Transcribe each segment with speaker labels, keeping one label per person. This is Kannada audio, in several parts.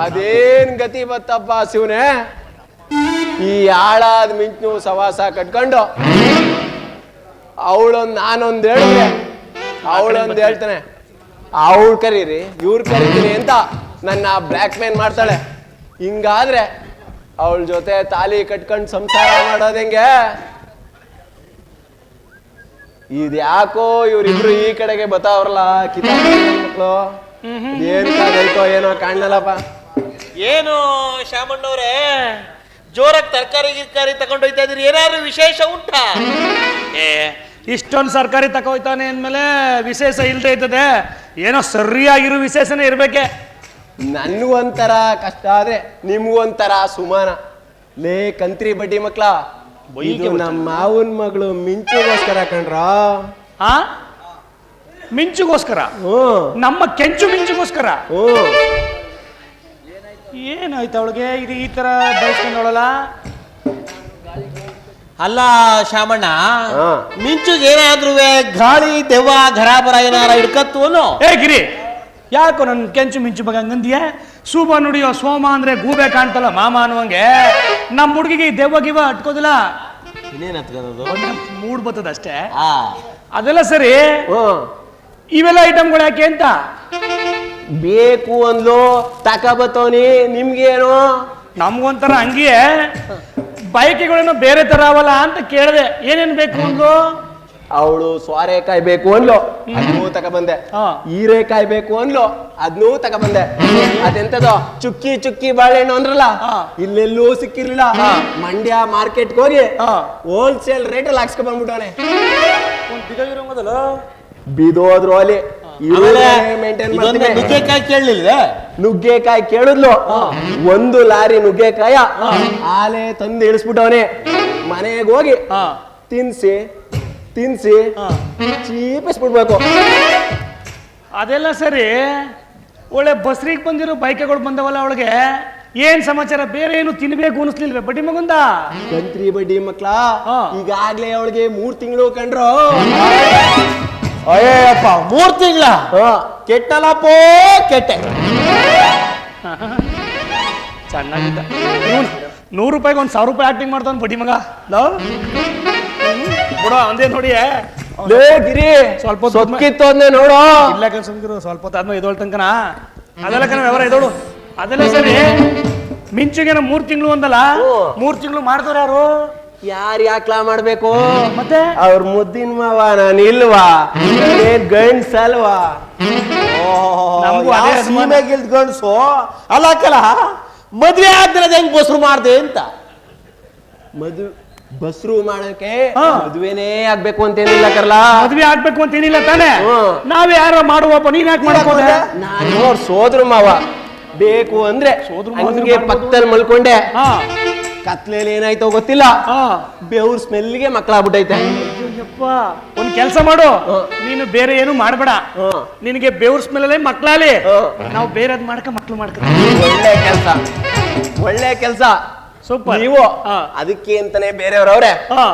Speaker 1: ಅದೇನ್ ಗತಿ ಬತ್ತಪ್ಪ ಶಿವನೇ, ಈ ಆಳಾದ ಮಿಂಚು ಸವಾಸ ಕಟ್ಕೊಂಡು ಅವಳೊಂದ್ ನಾನೊಂದ್ ಹೇಳಿದ್ರೆ ಅವಳೊಂದ್ ಹೇಳ್ತಾನೆ, ಅವಳು ಕರೀರಿ ಇವ್ರು ಕರೀತೀನಿ ಅಂತ ನನ್ನ ಬ್ಲ್ಯಾಕ್ ಮೇಲ್ ಮಾಡ್ತಾಳೆ. ಹಿಂಗಾದ್ರೆ ಅವಳ ಜೊತೆ ತಾಲಿ ಕಟ್ಕೊಂಡು ಸಂಸಾರ ಮಾಡೋದ್ ಹೆಂಗೆ? ಇದ್ಯಾಕೋ ಇವ್ರಿಬ್ರು ಈ ಕಡೆಗೆ ಬತ್ತಾವ್ರಲ್ಲ ಮಕ್ಕಳು. ಏನ್ ಕಾದೈತೋ ಏನೋ ಕಾಣಲ್ಲಪ್ಪ.
Speaker 2: ಏನು ಶಾಮಣ್ಣವ್ರೆ, ಜೋರಾಗಿ ತರಕಾರಿ ತಗೊಂಡೋಯ್ತಾ ಇದೀರಿ, ಏನಾದ್ರು ವಿಶೇಷ ಉಂಟಾ?
Speaker 3: ಇಷ್ಟೊಂದು ಸರ್ಕಾರಿ ತಗೋಯ್ತಾನೆ ಅಂದ್ಮೇಲೆ ವಿಶೇಷ ಇಲ್ದೇ ಇರ್ತದೆ, ಏನೋ ಸರಿಯಾಗಿರೋ ವಿಶೇಷನೇ ಇರ್ಬೇಕೆ.
Speaker 1: ನನ್ಗೊಂಥರ ಕಷ್ಟ ಆದ್ರೆ ನಿಮ್ಗೊಂಥರ ಸುಮಾನ. ಲೇ ಕಂತ್ರಿ ಬಡ್ಡಿ ಮಕ್ಳ, ಇದು ನಮ್ಮ ಮಾವನ್ ಮಗಳು ಮಿಂಚುಗೋಸ್ಕರ ಕಣ್ರ.
Speaker 3: ಮಿಂಚುಗೋಸ್ಕರ? ನಮ್ಮ ಕೆಂಚು ಮಿಂಚುಗೋಸ್ಕರ? ಏನಾಯ್ತು ಅವಳಿಗೆ ಇದು ಈ ತರ ಬಯಸ್ಕೊಂಡವಳಲ್ಲ?
Speaker 2: ಅಲ್ಲ ಶಾಮಣ್ಣ, ಮಿಂಚುಗೆ ಏನಾದ್ರೂ ಗಾಳಿ ದೆವ್ವ ಘರಾಬರ ಏನಾರ ಹಿಡ್ಕತ್ತು ಅನ್ನೋ?
Speaker 3: ಏ ಗಿರಿ, ಯಾಕೋ ನನ್ ಕೆಂಚು ಮಿಂಚು ಮಗ ಹಂಗಂದಿಯ? ಶುಭ ನುಡಿಯೋ ಸೋಮ ಅಂದ್ರೆ ಗೂಬೆ ಕಾಣ್ತಲ್ಲ ಮಾಮ ಅನ್ನುವಂಗೆ ನಮ್ಮ ಹುಡುಗಿಗೆ ದೆವ್ವ ಗಿವ ಅಟ್ಕೋದಿಲ್ಲ.
Speaker 2: ಇನ್ನೇನ್ ಹತ್ಕೋದು?
Speaker 3: ಮೂಡ್ ಬರ್ತದ ಅಷ್ಟೇ. ಅದೆಲ್ಲ ಸರಿ, ಇವೆಲ್ಲ ಐಟಮ್ಗಳು ಯಾಕೆ ಅಂತ?
Speaker 1: ಬೇಕು ಅಂದ್ಲು ತಕಬತ್ತವನಿ. ನಿಮ್ಗೇನು?
Speaker 3: ನಮ್ಗೊಂಥರ ಹಂಗಿಯೇ ಬಯಕೆಗಳೇನೋ ಬೇರೆ ತರ ಅವಲ್ಲ ಅಂತ ಕೇಳಿದೆ. ಏನೇನ್ ಬೇಕು ಅಂದ್ಲು?
Speaker 1: ಅವಳು ಸ್ವಾರೆಕಾಯಿ ಬೇಕು ಅಂದ್ಲು, ಅದನ್ನೂ ತಗೊಬಂದೆ. ಹೀರೆಕಾಯಿ ಬೇಕು ಅಂದ್ಲು, ಅದನ್ನೂ ತಗೊಬಂದೆ. ಅದೆಂತದೋ ಚುಕ್ಕಿ ಚುಕ್ಕಿ ಬಾಳೆಹಣ್ಣು ಅಂದ್ರಲ್ಲ, ಇಲ್ಲೆಲ್ಲೂ ಸಿಕ್ಕಿರ್ಲಿಲ್ಲ. ಮಂಡ್ಯ ಮಾರ್ಕೆಟ್ಗೆ ಹೋಗಿ ಹೋಲ್ಸೇಲ್ ರೇಟಲ್ಲಿ ಹಾಕ್ಸ್ಕೊಂಡ್ ಬಂದ್ಬಿಟ್ಟವನೆ. ಬಿದೋದ್ರು ಅಲ್ಲಿ
Speaker 2: ನುಗ್ಗೆಕಾಯಿ ಕೇಳಲಿಲ್ಲ.
Speaker 1: ನುಗ್ಗೆಕಾಯಿ ಕೇಳಿದ್ಲು, ಒಂದು ಲಾರಿ ನುಗ್ಗೆಕಾಯ ಆಲೆ ತಂದು ಇಳಿಸ್ಬಿಟ್ಟವನೆ. ಮನೆಗೆ ಹೋಗಿ ತಿನ್ಸಿ ಚೀಪಿಸ್ಬಿಡ್ಬೇಕು.
Speaker 3: ಅದೆಲ್ಲ ಸರಿ, ಒಳ್ಳೆ ಬಸ್ರಿಗೆ ಬಂದಿರೋ ಬೈಕ್ಗಳು ಬಂದವಲ್ಲ, ಅವಳಿಗೆ ಏನ್ ಸಮಾಚಾರ? ಬೇರೆ ಏನು ತಿನ್ಬೇಕು ಅನಿಸ್ಲಿಲ್ವೇ ಬಡ್ಡಿ ಮಗುಂದ?
Speaker 1: ಕಂತ್ರಿ ಬಡ್ಡಿ ಮಕ್ಳ, ಈಗಾಗ್ಲೇ ಅವಳಿಗೆ 3 ತಿಂಗಳು ಕಂಡ್ರು.
Speaker 2: ಅಯ್ಯಪ್ಪ, 3 ತಿಂಗಳ ಕೆಟ್ಟಲ್ಲಪ್ಪೋ ಕೆಟ್ಟೆ.
Speaker 3: ಚೆನ್ನಾಗಿದ್ದ. 100 ರೂಪಾಯಿಗೆ 1000 ರೂಪಾಯಿ ಆಕ್ಟಿಂಗ್ ಮಾಡ್ತಾವ ಬಡ್ಡಿ ಮಗ. ಬಿಡೋ ಅಂದೇ ನೋಡಿ.
Speaker 1: ಗಿರಿ
Speaker 3: ಸ್ವಲ್ಪ
Speaker 1: ಸೊಕ್ಕಿತ್ತು ಅಂದೆ ನೋಡು.
Speaker 3: ಇಲ್ಲ ಸುಮ್ಗಿರು, ಸ್ವಲ್ಪ ಹೊತ್ತು ಆದ್ಮೇಲೆ ಇದೋಳ್ ತನಕನ ಅದೆಲ್ಲ ಕಣ ವ್ಯವಹಾರ ಇದೋಳು. ಅದೆಲ್ಲ ಸರಿ, ಮಿಂಚುಗೇನ 3 ತಿಂಗಳು ಅಂದಲ್ಲ, 3 ತಿಂಗಳು ಮಾಡ್ದವ್ರು ಯಾರು?
Speaker 1: ಯಾಕ್ಲಾ ಮಾಡ್ಬೇಕು?
Speaker 3: ಮತ್ತೆ
Speaker 1: ಅವ್ರ ಮುದ್ದಿನ ಮಾವ ನಾನು ಇಲ್ವಾ? ಗಂಡ್ಸಲ್ವಾ?
Speaker 2: ಸೀಮೆ ಗೆಲ್ದ ಗಂಡ್ಸು ಅಲ್ಲ ಕಲ. ಮದ್ವೆ ಆದ್ರೆ ಹೆಂಗ್ ಬಸ್ರು ಮಾಡ್ದೆ ಅಂತ.
Speaker 1: ಬಸ್ರು ಮಾಡಕ್ಕೆ ಮದ್ವೆನೇ ಆಗ್ಬೇಕು ಅಂತೇನಿಲ್ಲ ಕರ್ಲಾ.
Speaker 3: ಮದ್ವೆ ಆಗ್ಬೇಕು ಅಂತೇನಿಲ್ಲ ತಾನೆ? ನಾವ್ ಯಾರ ಮಾಡುವಪ್ಪ, ನೀನ್ ಯಾಕೆ ಮಾಡಕ್?
Speaker 1: ನಾನು ಅವ್ರ ಸೋದ್ರು ಮಾವ. ಬೇಕು ಅಂದ್ರೆ ಹಂಗೆ ಪಕ್ಕದಲ್ಲಿ ಮಲ್ಕೊಂಡೆ. ಕತ್ಲೇಲಿ ಏನಾಯ್ತೋ ಗೊತ್ತಿಲ್ಲ, ಬೆವ್ರ ಸ್ಮೆಲ್ಗೆ ಮಕ್ಕಳಾಗ್ಬಿಟ್ಟೈತೆ.
Speaker 3: ಒಂದ್ ಕೆಲ್ಸ ಮಾಡು, ನೀನು ಬೇರೆ ಏನು ಮಾಡ್ಬೇಡ. ನಿನಗೆ ಬೆವ್ರ ಸ್ಮೆಲ್ಲೇ ಮಕ್ಳಾಲಿ, ನಾವು ಬೇರೆದ್ ಮಾಡ್ಕ ಮಕ್ಳು ಮಾಡ್ಕ.
Speaker 1: ಒಳ್ಳೆ ಕೆಲ್ಸ
Speaker 3: ಸೂಪರ್.
Speaker 1: ನೀವು ಅದಕ್ಕೆ ಅಂತಾನೆ ಬೇರೆಯವ್ರವ್ರೆ.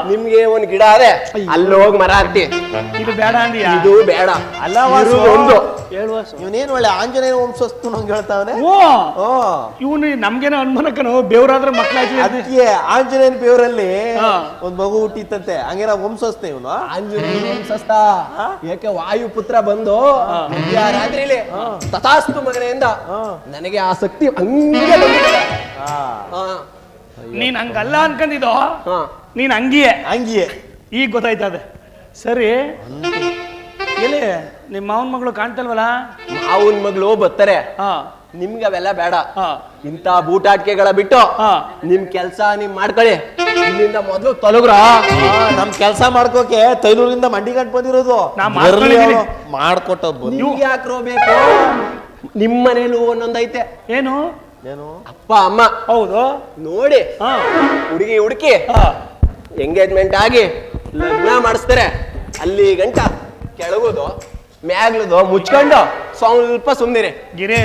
Speaker 1: ನಿಮ್ಗೆ ಒಂದ್ ಗಿಡ ಅದೇ, ಅಲ್ಲಿ ಹೋಗಿ ಮರ ಹತ್ತಿ.
Speaker 3: ಇದು ಬೇಡ ಅಂದಿಯ?
Speaker 1: ಇದು ಬೇಡ
Speaker 2: ಅಲ್ಲ.
Speaker 1: ಒಂದು
Speaker 2: ಇವನೇನ್ ಒಳ್ಳೆ ಆಂಜನೇಯ ವಂಶಸ್ತು ನಂಗೆ ಹೇಳ್ತಾವನೆ.
Speaker 3: ಇವನು ನಮ್ಗೇನೋ ಅನ್ಮನಕ್ಕನು ಬೇವ್ರಾದ್ರೆ ಮಕ್ಳಾಯ್ತು.
Speaker 2: ಅದಕ್ಕೆ ಆಂಜನೇಯನ ಬೇವ್ರಲ್ಲಿ ಒಂದ್ ಮಗು ಹುಟ್ಟಿತ್ತಂತೆ, ಹಂಗೇನ ವಂಶಸ್ಥ ಇವನು.
Speaker 1: ಆಂಜನೇಯ ವಂಶಸ್ಥ. ಯಾಕೆ ವಾಯುಪುತ್ರ ಬಂದು ರಾತ್ರಿಲಿ ತಥಾಸ್ತು ಮಗನೆಯಿಂದ ನನಗೆ ಆ ಶಕ್ತಿ ಹಂಗೆ ಬಂದಿದೆ.
Speaker 3: ನೀನ್ ಹಂಗಲ್ಲ ಅನ್ಕೊಂಡಿದ್ದೋ, ನೀನ್ ಹಂಗಿಯೇ. ಈಗ ಗೊತ್ತಾಯ್ತದೆ. ಸರಿ, ಎಲ್ಲಿ ನಿಮ್ಮ ಮಾವನ್ ಮಗಳು ಕಾಣ್ತಲ್ವಲ್ಲ?
Speaker 1: ಮಾವನ್ ಮಗಳು ಬರ್ತಾರೆ. ನಿಮ್ಗೆ ಅವೆಲ್ಲ ಬೇಡ. ಇಂತ ಬೂಟಾಟಿಕೆಗಳ ಬಿಟ್ಟು ನಿಮ್ ಕೆಲ್ಸ ನಿಮ್ ಮಾಡ್ಕೊಳ್ಳಿ. ಇಲ್ಲಿಂದ ಮೊದಲು ತೊಲಗ್ರ.
Speaker 2: ನಮ್ ಕೆಲ್ಸ ಮಾಡ್ಕೋಕೆ ತೈಲೂರಿಂದ ಮಂಡಿಗಂಟ್ ಬಂದಿರೋದು ಮಾಡ್ಕೊಟ್ಟದ್ದು.
Speaker 1: ನಿಮ್ಗೆ ಯಾಕ್ರೋ ಬೇಕು? ನಿಮ್ ಮನೇಲೂ ಒಂದೊಂದೈತೆ.
Speaker 3: ಏನು?
Speaker 1: ಅಪ್ಪ ಅಮ್ಮ
Speaker 3: ಹೌದು
Speaker 1: ನೋಡಿ ಹುಡುಗಿ ಹುಡುಕಿ ಎಂಗೇಜ್ಮೆಂಟ್ ಆಗಿ ಲಗ್ನ ಮಾಡಿಸ್ತಾರೆ. ಅಲ್ಲಿ ಗಂಟ ಕೆಳಗೋದು ಮ್ಯಾಗ್ಲದು ಮುಚ್ಕೊಂಡು ಸ್ವಲ್ಪ ಸುಮ್ನಿರಿ.
Speaker 3: ಗಿರಿ,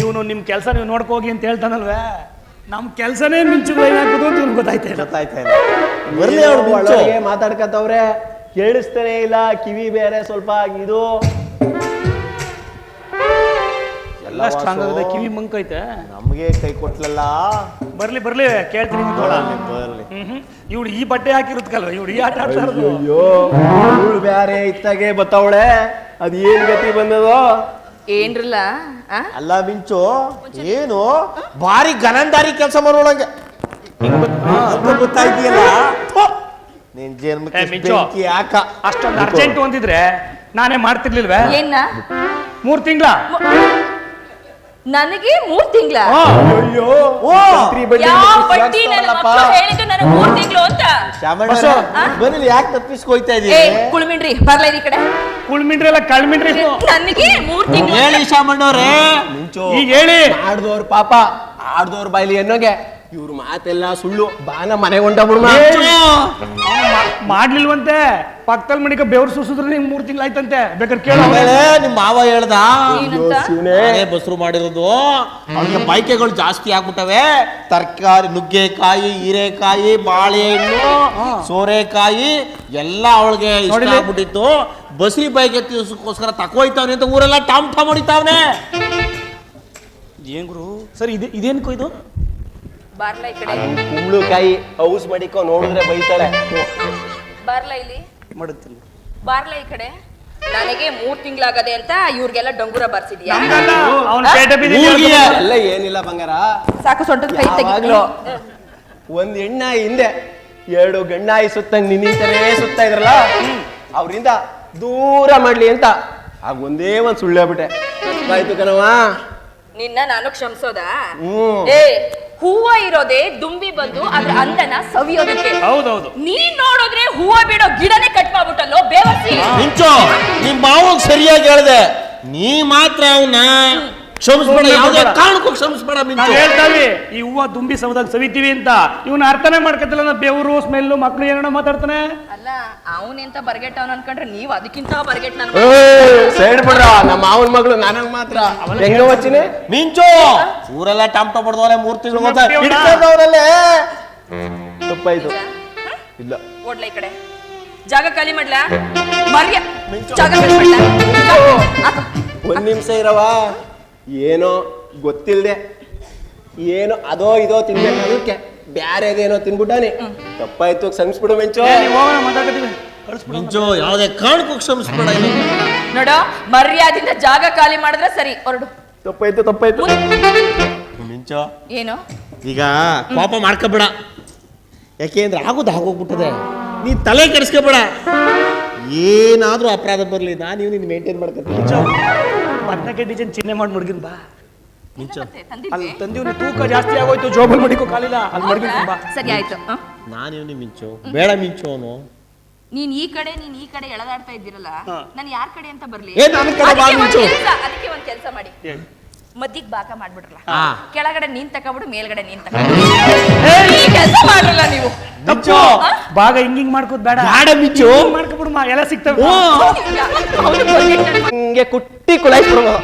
Speaker 3: ಇವನು ನಿಮ್ ಕೆಲ್ಸ ನೀವು ನೋಡ್ಕೋಗಿ ಅಂತ ಹೇಳ್ತಾನಲ್ವೇ? ನಮ್ ಕೆಲ್ಸನೇ ಮಿಂಚು ಹಾಕುದು ಅಂತ
Speaker 1: ಗೊತ್ತಾಯ್ತಾ? ಮಾತಾಡ್ಕತ್ತವ್ರೆ, ಕೇಳಿಸ್ತಾನೆ ಇಲ್ಲ. ಕಿವಿ ಬೇರೆ ಸ್ವಲ್ಪ ಇದು
Speaker 3: ಎಲ್ಲ ಸ್ಟ್ರಾಂಗ್ ಆಗಿದೆ, ಕಿವಿ ಮಂಕೈತೆ.
Speaker 2: ನಮ್ಗೆ ಕೈ ಕೊಟ್ಲಲ್ಲ.
Speaker 3: ಬರ್ಲಿ ಬರ್ಲಿ ಕೇಳ್ತೀನಿ
Speaker 2: ಬರ್ಲಿ.
Speaker 3: ಇವಳು ಈ ಬಟ್ಟೆ ಹಾಕಿರುತ್ತಲ್ವ, ಇವಳು ಈ ಆಟ ಆಡ್ತಾ ಇರೋದು.
Speaker 1: ಅಯ್ಯೋ ಇವಳು ಬ್ಯಾರೆ ಇತ್ತಾಗೆ ಬತ್ತವಳೆ, ಅದ್ ಏನ್ ಗತಿ ಬಂದದೋ
Speaker 4: ಏನ್ರಲ್ಲ
Speaker 2: ಅಲ್ಲ ಮಿಂಚು, ಏನು ಭಾರಿ ಗನಂದಾರಿ ಕೆಲಸ ಮಾಡೋಳಂಗೆ ಗೊತ್ತಾ ಇದೆಯಲ್ಲ ನೀನ್ ಜನ್ಮಕ್ಕೆ
Speaker 3: ಮಿಂಚು.
Speaker 2: ಬೆಂಕಿ ಯಾಕ
Speaker 3: ಅಷ್ಟೊಂದು ಅರ್ಜೆಂಟ್ ಅಂತಿದ್ರೆ ನಾನೇ ಮಾಡ್ತಿರ್ಲಿಲ್ವೇ?
Speaker 4: ಏನ
Speaker 3: 3 ತಿಂಗಳ
Speaker 4: ನನಗೆ 3 ತಿಂಗಳ
Speaker 1: ಅಯ್ಯೋ
Speaker 2: ಓ
Speaker 4: ಯಾವ ಬಡ್ಡಿ ನನ್ನ ಮಕ್ಕಳು ಹೇಳಿದ್ದು ನನಗೆ 3 ತಿಂಗಳು ಅಂತ.
Speaker 2: ಶಾಮಣ್ಣ ಬನ್ನಿ, ಯಾಕೆ ತಪ್ಪಿಸ್ಕೊಯ್ತಾ
Speaker 4: ಏ
Speaker 2: ಇದೀವಿ?
Speaker 4: ಕುಳ್ಮಿನ್ರಿ ಬರ್ಲ ಈ ಕಡೆ.
Speaker 3: ಕುಳ್ಮಿನ್ರಿ ಅಲ್ಲ ಕಳ್ಮಿನ್ರಿ.
Speaker 4: ನನಗೆ 3 ತಿಂಗಳು
Speaker 2: ಹೇಳಿ ಶಾಮಣ್ಣವ್ರೆ.
Speaker 1: ಮಿಂಚು
Speaker 3: ಈಗ ಹೇಳಿ.
Speaker 1: ಆಡ್ದವ್ರ ಪಾಪ ಆಡ್ದವ್ರ ಬಾಯ್ಲಿ ಅನ್ನೋಗೆ ಇವ್ರ ಮಾತೆಲ್ಲ ಸುಳ್ಳು. ಬಾನ ಮನೆ ಹೊಂಟ ಬಿಡ್ಮ.
Speaker 3: ಮಾಡ್ಲಿಲ್ವಂತೆ, ಪಕ್ಕದಲ್ಲಿ ಮಣಿಕ ಬೆವ್ರು ಸುಸಿದ್ರೆ ನಿಂಗೆ 3 ತಿಂಗಳು ಆಯ್ತಂತೆ. ಬೇಕಾದ್ರೆ ಕೇಳ.
Speaker 2: ಆಮೇಲೆ ನಿಮ್ ಮಾವ ಹೇಳ್ದ
Speaker 4: ಏನಂತ?
Speaker 2: ನಾನೇ ಬಸ್ರು ಮಾಡಿರೋದು, ಅವ್ರಿಗೆ ಬೈಕೆಗಳು ಜಾಸ್ತಿ ಆಗ್ಬಿಟ್ಟವೆ. ತರಕಾರಿ, ನುಗ್ಗೆಕಾಯಿ, ಹೀರೆಕಾಯಿ, ಬಾಳೆಹಣ್ಣು, ಸೋರೆಕಾಯಿ ಎಲ್ಲ ಅವಳಿಗೆ ಇಷ್ಟ ಆಗ್ಬಿಟ್ಟಿತ್ತು. ಬಸ್ರಿ ಬೈಕ್ ಎತ್ತಿಸೋಸ್ಕರ ತಕೋಯ್ತಾವ್ನೆ ಅಂತ ಊರೆಲ್ಲ ಟಾಮ್ ಟಾಮ್ ಹೊಡಿತಾವ್ನೆ.
Speaker 3: ಏನ್ ಗುರು ಸರ್ ಇದೇನ್ಕೋ ಇದು?
Speaker 4: ಬರ್ಲ ಈ ಕಡೆ.
Speaker 1: ಕುಂಬಳಕಾಯಿ ಹೌಸ್ ಮಾಡಿಕೋ ನೋಡಿದ್ರೆ ಬೈತಾಳೆ.
Speaker 4: ಬರ್ಲ ಇಲ್ಲಿ.
Speaker 3: ಮಾಡುತ್ತಿಲ್ಲ.
Speaker 4: ಬರ್ಲ ಈ ಕಡೆ. ನನಗೆ 3 ತಿಂಗಳಾಗದೆ ಅಂತ ಇವ್ರಿಗೆಲ್ಲ ಡಂಗುರ ಬರ್ಸಿದ್ಯಾ?
Speaker 3: ಅವನ ಪೇಟೆ ಬಿದ್ದಿದ್ಯಾ?
Speaker 2: ಊರ್ಗೆ.
Speaker 1: ಎಲ್ಲ ಏನಿಲ್ಲ ಬಂಗಾರ.
Speaker 4: ಸಾಕು ಸೊಂಟದ ಕೈ
Speaker 1: ಯಾವಾಗ್ಲೂ
Speaker 4: ತೆಗಿ.
Speaker 1: ಒಂದ್ ಹೆಣ್ಣಾಯಿ ಹಿಂದೆ 2 ಗಂಡಾಯಿ ಸುತ್ತಂಗ್ ನಿನ್ನೀತರೇ ಸುತ್ತ ಇದ್ರಲ್ಲ, ಅವ್ರಿಂದ ದೂರ ಮಾಡ್ಲಿ ಅಂತ ಆಗ ಒಂದೇ ಒಂದ್ ಸುಳ್ಳು ಹೇಳ್ಬಿಟ್ಟೆ. ಆಯ್ತು ಕಣವ.
Speaker 4: ನಿನ್ನ ನಾನು ಕ್ಷಮಿಸೋದಾ?
Speaker 1: ಹ್ಮ್.
Speaker 4: ಏ ಹೂವ ಇರೋದೇ ದುಂಬಿ ಬಂದು ಅದ್ರ ಅಂದನ ಸವಿಯೋದಕ್ಕೆ.
Speaker 3: ಹೌದೌದು.
Speaker 4: ನೀನ್ ನೋಡಿದ್ರೆ ಹೂವ ಬಿಡೋ ಗಿಡನೇ ಕಟ್ ಮಾಡ್ಬಿಟ್ಟಲ್ಲೋ ಬೇವರ್ಸಿ.
Speaker 2: ಮಿಂಚು, ನಿಮ್ ಮಾವಗ್ ಸರಿಯಾಗಿ ಹೇಳ್ದೆ, ನೀ ಮಾತ್ರ ಅವನ್ನ ಕ್ಷಮಿಸ್ಬೇಡ, ಯಾವುದೇ ಕಾರಣಕ್ಕೂ ಕ್ಷಮಿಸ್ಬೇಡ ಮಿಂಚು.
Speaker 3: ನಾವ್ ಹೇಳ್ತಾವಿ ಈ ಹೂವ ದುಂಬಿ ಸವದಾಗ ಸವಿತೀವಿ ಅಂತ. ಇವನ್ ಅರ್ಥನೇ ಮಾಡ್ಕತಿಲ್ಲ. ಬೆವರು ಸ್ಮೆಲ್ಲು ಮಕ್ಳು ಏನೋ ಮಾತಾಡ್ತಾನೆ.
Speaker 4: ಅಲ್ಲ ಅವನೆಂತ ಬರ್ಗೆಟ್ಟವನ್ ಅನ್ಕೊಂಡ್ರೆ ನೀವ್ ಅದಕ್ಕಿಂತ ಬರ್ಗೆಟ್ ನನ್
Speaker 1: ಸೈಡ್ ಬಿಡ್ರ, ನಮ್ಮ ಮಾವನ ಮಗಳು ನನಗ್ ಮಾತ್ರ ಹೆಂಗ ವಚ್ಚಿನಿ.
Speaker 2: ಮಿಂಚು ಊರೆಲ್ಲ ಟಾಮ್ ಟಾಪ್ ಹೊಡೆದವ್ರೆ 3 ತಿಂಗಳು ಹಿಡ್ಕೊಂಡವ್ರಲ್ಲೇ.
Speaker 1: ತಪ್ಪಾಯ್ತು. ಇಲ್ಲ
Speaker 4: ಓಡ್ಲ ಈ ಕಡೆ. ಜಾಗ ಖಾಲಿ ಮಾಡ್ಲಾ? ಮರ್ಯ ಜಾಗ ಖಾಲಿ ಮಾಡ್ಲಾ? ಹಾಕು.
Speaker 1: ಒಂದ್ ನಿಮಿಷ ಇರವ. ಏನೋ ಗೊತ್ತಿಲ್ದೆ ಏನೋ ಅದೋ ಇದೋ ತಿನ್ಬೇಕಾದಕ್ಕೆ ಬ್ಯಾರೇದೇನೋ ತಿನ್ಬಿಟ್ಟಾನೆ. ತಪ್ಪಾಯ್ತು, ಕ್ಷಮಿಸ್ಬಿಡು ಮಿಂಚು.
Speaker 3: ಹೋಗೋಣ ಮಾತಾಡ್ತೀವಿ.
Speaker 2: ಮಿಂಚು ಯಾವುದೇ ಕಾರಣಕ್ಕೂ ಕ್ಷಮಿಸ್ಬೇಡ.
Speaker 4: ನೋಡೋ ಮರ್ಯಾದಿಂದ ಜಾಗ ಖಾಲಿ ಮಾಡಿದ್ರೆ ಸರಿ. ಹೊರಡು.
Speaker 1: ತಪ್ಪಾಯ್ತು ತಪ್ಪಾಯ್ತು.
Speaker 2: ಮಿಂಚು
Speaker 4: ಏನು
Speaker 2: ಈಗ ಪಾಪ ಮಾಡ್ಕೋಬೇಡ, ಯಾಕೆಂದ್ರೆ ಆಗೋದು ಆಗೋಗ್ಬಿಟ್ಟದೆ. ನೀ ತಲೆ ಕೆಡಿಸ್ಕೋಬೇಡ. ಏನಾದ್ರೂ ಅಪರಾಧ ಬರ್ಲಿ, ನಾನು ನಿನ್ನ ಮೇಂಟೈನ್ ಮಾಡ್ಕೊತೀನಿ.
Speaker 3: ಬದನೆಕಾಯಿ ಡಿಸೈನ್ ಚಿಹ್ನೆ ಮಾಡಿ ಮಡ್ಗಿನ್ ಬಾ.
Speaker 2: ಮಿಂಚು
Speaker 4: ಮತ್ತೆ
Speaker 3: ಅಲ್ಲಿ
Speaker 4: ತಂದಿದ್ವಿ?
Speaker 3: ತಂದೀವ್ನಿ, ತೂಕ ಜಾಸ್ತಿ ಆಗೋಯ್ತು, ಜೋಬಲ್ ಮಡಿಕೋ ಕಾಲಿಲ್ಲ, ಅಲ್ಲಿ ಮಡ್ಗಿನ್ ಬಾ.
Speaker 4: ಸರಿ ಆಯ್ತು.
Speaker 2: ನಾನು ಮಿಂಚು ಬೇಡ ಮಿಂಚು ಅವನು.
Speaker 4: ನೀನ್ ಈ ಕಡೆ ಎಳೆದಾಡ್ತಾ ಇದ್ದೀರಲ್ಲ, ನಾನು ಯಾರ ಕಡೆ ಅಂತ ಬರ್ಲಿ?
Speaker 2: ಏ, ನನ್ ಕಡೆ ಬಾ ಮಿಂಚು.
Speaker 4: ಅದಕ್ಕೆ ಒಂದ್ ಕೆಲಸ ಮಾಡಿ, ಮದ್ದಿಗ್ ಬಾಕ ಮಾಡ್ಬಿಡ್ರಲ್ಲ.
Speaker 2: ಹಾ.
Speaker 4: ಕೆಳಗಡೆ ನೀನ್ ತಕೊಬಿಡು, ಮೇಲ್ಗಡೆ ನೀನ್ ತಕೊಬಿಡು. ಈ ಕೆಲಸ ಮಾಡ್ರಲ್ಲ ನೀವು.
Speaker 2: ಮಿಂಚು
Speaker 3: ಭಾಗ ಹಿಂಗಿಂಗ್ ಮಾಡ್ಕೋದ್ ಬೇಡ.
Speaker 2: ಬೇಡ ಮಿಂಚು.
Speaker 3: ಮಾಡ್ಕೊಬಿಡು, ಎಲ್ಲ ಸಿಗ್ತವೆ.
Speaker 4: ಅವ್ನಿಗೆ ಗೊತ್ತಿಲ್ಲ.
Speaker 1: ಹಿಂಗೆ ಕುಟ್ಟಿ ಕುಲಾಯಿಸ್ಬಿಡ್ಬೋದು.